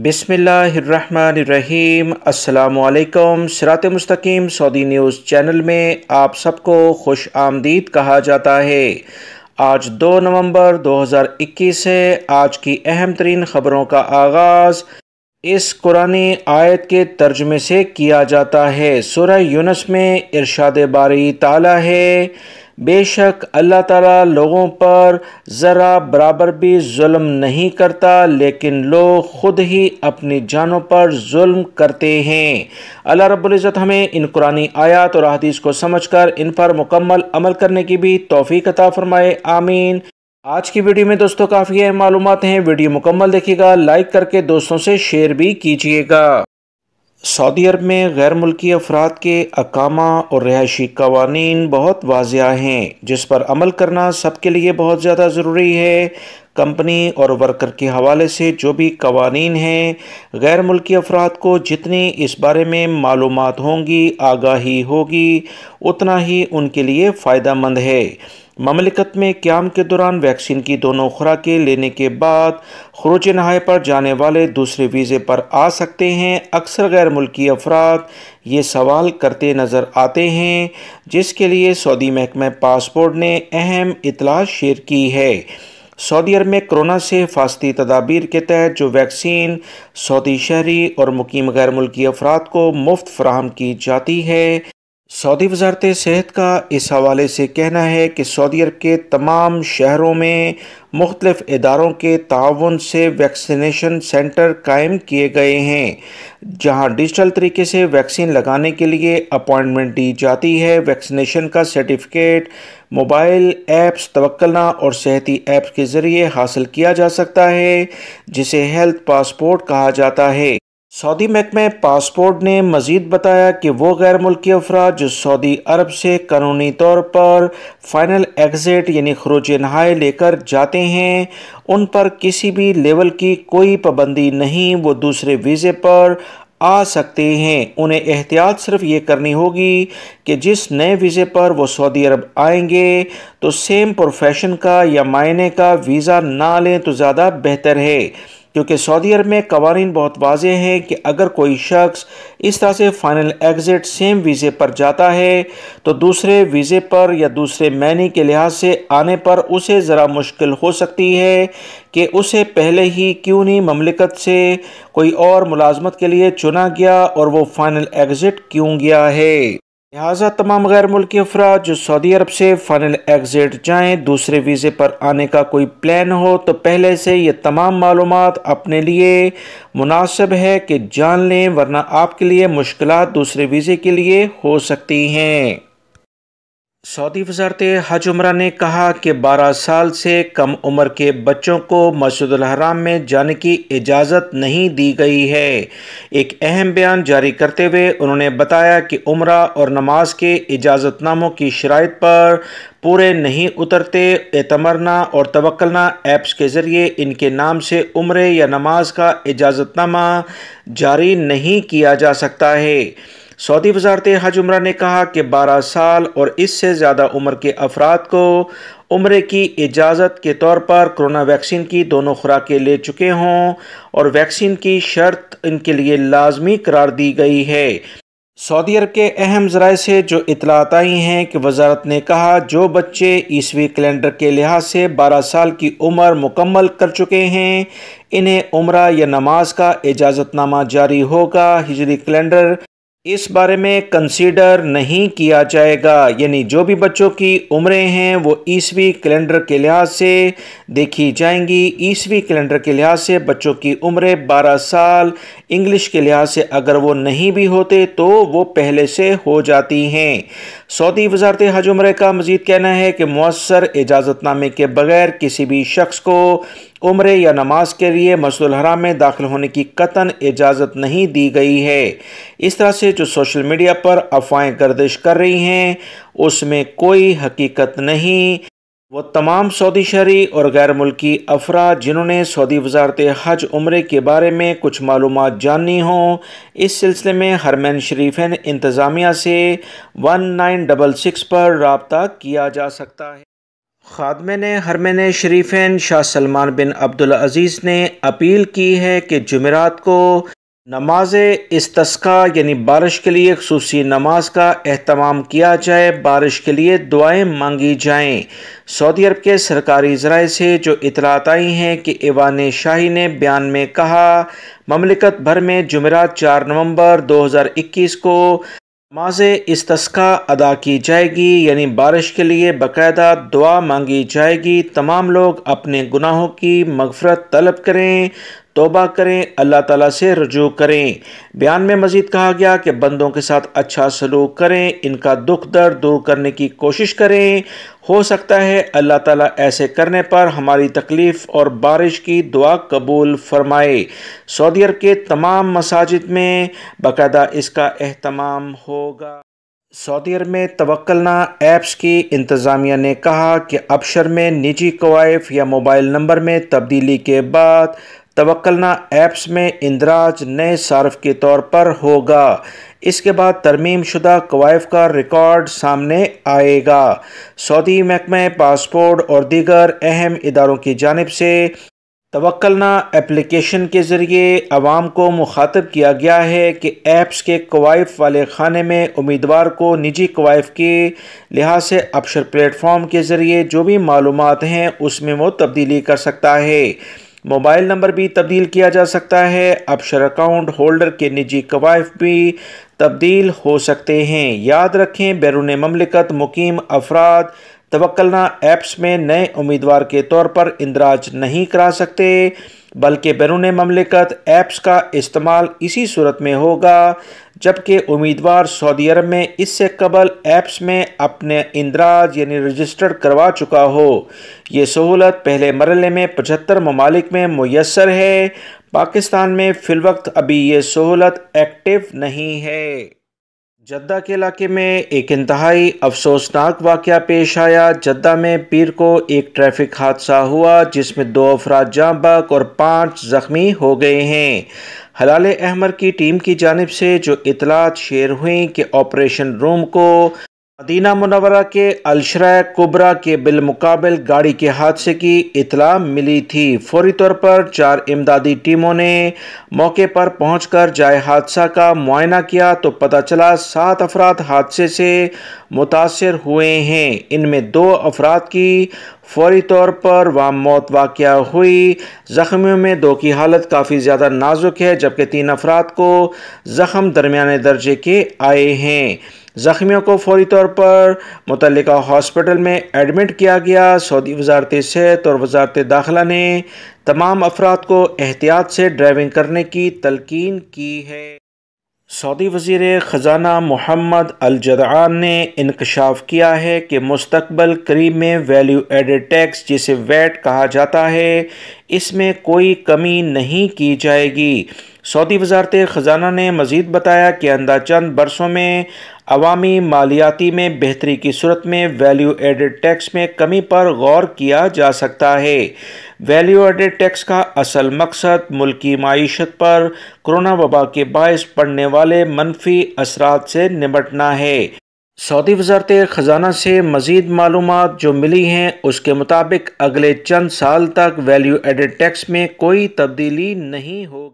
बिस्मिल्लाहिर्रहमानिर्रहीम। अस्सलामु अलैकुम। सिरात मुस्तकीम सऊदी न्यूज़ चैनल में आप सबको खुश आमदीद कहा जाता है। आज 2 नवंबर 2021 है। आज की अहम तरीन ख़बरों का आगाज़ इस कुरानी आयत के तर्जुमे से किया जाता है। सूरह यूनुस में इरशाद बारी ताला है, बेशक अल्लाह ताला लोगों पर ज़रा बराबर भी जुल्म नहीं करता, लेकिन लोग ख़ुद ही अपनी जानों पर जुल्म करते हैं। अल्लाह रब्बुल इज़्ज़त हमें इन कुरानी आयात और अहादीस को समझकर इन पर मुकम्मल अमल करने की भी तौफीक अता फरमाए, आमीन। आज की वीडियो में दोस्तों काफ़ी अहम मालूमात हैं। वीडियो मुकम्मल देखिएगा, लाइक करके दोस्तों से शेयर भी कीजिएगा। सऊदी अरब में गैर मुल्की अफराद के अकामा और रिहायशी कवानीन बहुत वाज़िया हैं, जिस पर अमल करना सबके लिए बहुत ज़्यादा ज़रूरी है। कंपनी और वर्कर के हवाले से जो भी कवानीन हैं, गैर मुल्की अफराद को जितनी इस बारे में मालूमात होंगी, आगाही होगी, उतना ही उनके लिए फ़ायदा मंद है। ममलिकत में क़याम के दौरान वैक्सीन की दोनों खुराकें लेने के बाद खुरूज नहाय पर जाने वाले दूसरे वीज़े पर आ सकते हैं। अक्सर गैर मुल्की अफराद ये सवाल करते नज़र आते हैं, जिसके लिए सऊदी महकमा पासपोर्ट ने अहम इत्तला शेयर की है। सऊदी अरब में कोरोना से हिफाजती तदाबीर के तहत जो वैक्सीन सऊदी शहरी और मुकीम गैर मुल्की अफराद को मुफ्त फराहम की जाती है, सऊदी वज़ारत सेहत का इस हवाले से कहना है कि सऊदी अरब के तमाम शहरों में मुख्तलिफ़ इदारों के ताउन से वैक्सीनेशन सेंटर कायम किए गए हैं, जहां डिजिटल तरीके से वैक्सीन लगाने के लिए अपॉइंटमेंट दी जाती है। वैक्सीनेशन का सर्टिफिकेट मोबाइल ऐप्स, तवक्कलना और सेहती ऐप्स के ज़रिए हासिल किया जा सकता है, जिसे हेल्थ पासपोर्ट कहा जाता है। सऊदी महकमा पासपोर्ट ने मज़ीद बताया कि वो गैर मुल्की अफराद जो सऊदी अरब से कानूनी तौर पर फ़ाइनल एग्ज़िट यानी खुरूज नहाय लेकर जाते हैं, उन पर किसी भी लेवल की कोई पाबंदी नहीं, वो दूसरे वीज़े पर आ सकते हैं। उन्हें एहतियात सिर्फ ये करनी होगी कि जिस नए वीज़े पर वो सऊदी अरब आएंगे तो सेम प्रोफेशन का या मायने का वीज़ा ना लें तो ज़्यादा बेहतर है, क्योंकि सऊदी अरब में कवानीन बहुत वाज़े हैं कि अगर कोई शख्स इस तरह से फ़ाइनल एग्ज़िट सेम वीज़े पर जाता है तो दूसरे वीज़े पर या दूसरे मैनी के लिहाज से आने पर उसे ज़रा मुश्किल हो सकती है कि उसे पहले ही क्यों नहीं ममलिकत से कोई और मुलाजमत के लिए चुना गया और वो फ़ाइनल एग्ज़िट क्यों गया है। लिहाजा तमाम गैर मुल्की अफराद जो सऊदी अरब से फ़ाइनल एग्ज़िट जाएँ, दूसरे वीज़े पर आने का कोई प्लान हो, तो पहले से ये तमाम मालूमात अपने लिए मुनासिब है कि जान लें, वरना आपके लिए मुश्किलात दूसरे वीज़े के लिए हो सकती हैं। सऊदी वज़ारत हज उमरा ने कहा कि 12 साल से कम उम्र के बच्चों को मस्जिदुल हराम में जाने की इजाज़त नहीं दी गई है। एक अहम बयान जारी करते हुए उन्होंने बताया कि उम्रा और नमाज के इजाज़तनामों की शराइत पर पूरे नहीं उतरते, एतमरना और तवक्कलना ऐप्स के ज़रिए इनके नाम से उम्रे या नमाज का इजाज़तनामा जारी नहीं किया जा सकता है। सऊदी वज़ारत हज उमरा ने कहा कि 12 साल और इससे ज़्यादा उम्र के अफराद को उम्रे की इजाज़त के तौर पर कोरोना वैक्सीन की दोनों खुराकें ले चुके हों और वैक्सीन की शर्त इनके लिए लाजमी करार दी गई है। सऊदी अरब के अहम ज़राए से जो इतलात आई हैं कि वज़ारत ने कहा जो बच्चे ईसवी कैलेंडर के लिहाज से 12 साल की उम्र मुकम्मल कर चुके हैं, इन्हें उम्रा या नमाज का इजाज़तनामा जारी होगा। हिजरी कैलेंडर इस बारे में कंसीडर नहीं किया जाएगा, यानी जो भी बच्चों की उम्रें हैं वो ईसवी कैलेंडर के लिहाज से देखी जाएंगी। ईसवी कैलेंडर के लिहाज से बच्चों की उम्रें 12 साल, इंग्लिश के लिहाज से अगर वो नहीं भी होते तो वो पहले से हो जाती हैं। सऊदी वज़ारत हज उमरा का मज़ीद कहना है कि मुअस्सर इजाज़तनामे के बगैर किसी भी शख्स को उम्रे या नमाज के लिए मस्जिदुल हराम में दाखिल होने की कतन इजाज़त नहीं दी गई है। इस तरह से जो सोशल मीडिया पर अफवाहें गर्दिश कर रही हैं उसमें कोई हकीकत नहीं। वो तमाम सऊदी शहरी और गैर मुल्की अफराद जिन्होंने सऊदी वज़ारत हज उम्रे के बारे में कुछ मालूमात जाननी हो, इस सिलसिले में हरमैन शरीफैन इंतज़ामिया से 1966 पर रब्ता किया जा सकता है। خادمین حرمین شریفین شاہ سلمان بن عبدالعزیز نے اپیل کی ہے کہ جمعرات کو نماز استسقاء یعنی بارش کے لیے خصوصی نماز کا اہتمام کیا جائے، بارش کے لیے دعائیں مانگی جائیں۔ سعودی عرب کے سرکاری ذرائع سے جو اطلاعات آئی ہیں کہ ایوان شاہی نے بیان میں کہا، مملکت بھر میں جمعرات 4 نومبر 2021 کو نماز استسقاء ادا کی جائے گی، یعنی بارش کے لیے باقاعدہ دعا مانگی جائے گی۔ تمام لوگ اپنے گناہوں کی مغفرت طلب کریں، توبہ کریں، اللہ تعالیٰ سے رجوع کریں۔ بیان میں مزید کہا گیا کہ بندوں کے ساتھ اچھا سلوک کریں، ان کا دکھ درد دور کرنے کی کوشش کریں۔ ہو سکتا ہے اللہ تعالیٰ ایسے کرنے پر ہماری تکلیف اور بارش کی دعا قبول فرمائے۔ سعودی عرب کے تمام مساجد میں باقاعدہ اس کا اہتمام ہوگا۔ سعودی عرب میں توکلنا ایپس کی انتظامیہ نے کہا کہ ابشر میں نجی کوائف یا موبائل نمبر میں تبدیلی کے بعد توکلنا ایپس میں اندراج نئے صارف کے طور پر ہوگا۔ اس کے بعد ترمیم شدہ کوائف کا ریکارڈ سامنے آئے گا۔ سعودی محکمہ پاسپورٹ اور دیگر اہم اداروں کی جانب سے توکلنا اپلیکیشن کے ذریعے عوام کو مخاطب کیا گیا ہے کہ ایپس کے کوائف والے خانے میں امیدوار کو نجی کوائف کے لحاظ سے ابشر پلیٹ فارم کے ذریعے جو بھی معلومات ہیں اس میں وہ تبدیلی کر سکتا ہے۔ موبائل نمبر بھی تبدیل کیا جا سکتا ہے۔ ابشر اکاؤنٹ ہولڈر کے نجی کوائف بھی تبدیل ہو سکتے ہیں۔ یاد رکھیں، بیرون مملکت مقیم افراد توکلنا ایپس میں نئے امیدوار کے طور پر اندراج نہیں کرا سکتے، بلکہ بیرون مملکت ایپس کا استعمال اسی صورت میں ہوگا جبکہ امیدوار سعودی عرب میں اس سے قبل ایپس میں اپنے اندراج یعنی رجسٹرڈ کروا چکا ہو۔ یہ سہولت پہلے مرحلے میں 75 ممالک میں میسر ہے۔ پاکستان میں فی الوقت ابھی یہ سہولت ایکٹیو نہیں ہے۔ جدہ کے علاقے میں ایک انتہائی افسوسناک واقعہ پیش آیا۔ جدہ میں پیر کو ایک ٹریفک حادثہ ہوا جس میں 2 افراد جاں بحق اور 5 زخمی ہو گئے ہیں۔ ہلال احمر کی ٹیم کی جانب سے جو اطلاعات شیئر ہوئیں کہ آپریشن روم کو مدینہ منورہ کے الشرع کبریٰ کے بالمقابل گاڑی کے حادثے کی اطلاع ملی تھی۔ فوری طور پر 4 امدادی ٹیموں نے موقع پر پہنچ کر جائے حادثہ کا معائنہ کیا تو پتہ چلا 7 افراد حادثے سے متاثر ہوئے ہیں۔ ان میں 2 افراد کی فوری طور پر وہاں موت واقع ہوئی۔ زخمیوں میں 2 کی حالت کافی زیادہ نازک ہے جبکہ 3 افراد کو زخم درمیانے درجے کے آئے ہیں۔ زخمیوں کو فوری طور پر متعلقہ ہاسپٹل میں ایڈمٹ کیا گیا۔ سعودی وزارت صحت اور وزارت داخلہ نے تمام افراد کو احتیاط سے ڈرائیونگ کرنے کی تلقین کی ہے۔ سعودی وزیر خزانہ محمد الجدعان نے انکشاف کیا ہے کہ مستقبل قریب میں ویلیو ایڈڈ ٹیکس جسے ویٹ کہا جاتا ہے اس میں کوئی کمی نہیں کی جائے گی۔ سعودی وزارت خزانہ نے مزید بتایا کہ آئندہ چند برسوں میں عوامی مالیاتی میں بہتری کی صورت میں ویلیو ایڈڈ ٹیکس میں کمی پر غور کیا جا سکتا ہے۔ ویلیو ایڈڈ ٹیکس کا اصل مقصد ملکی معیشت پر کرونا وبا کے باعث پڑنے والے منفی اثرات سے نمٹنا ہے۔ سعودی وزارت خزانہ سے مزید معلومات جو ملی ہیں اس کے مطابق اگلے چند سال تک ویلیو ایڈڈ ٹیکس میں کوئی تبدیلی نہیں ہوگی۔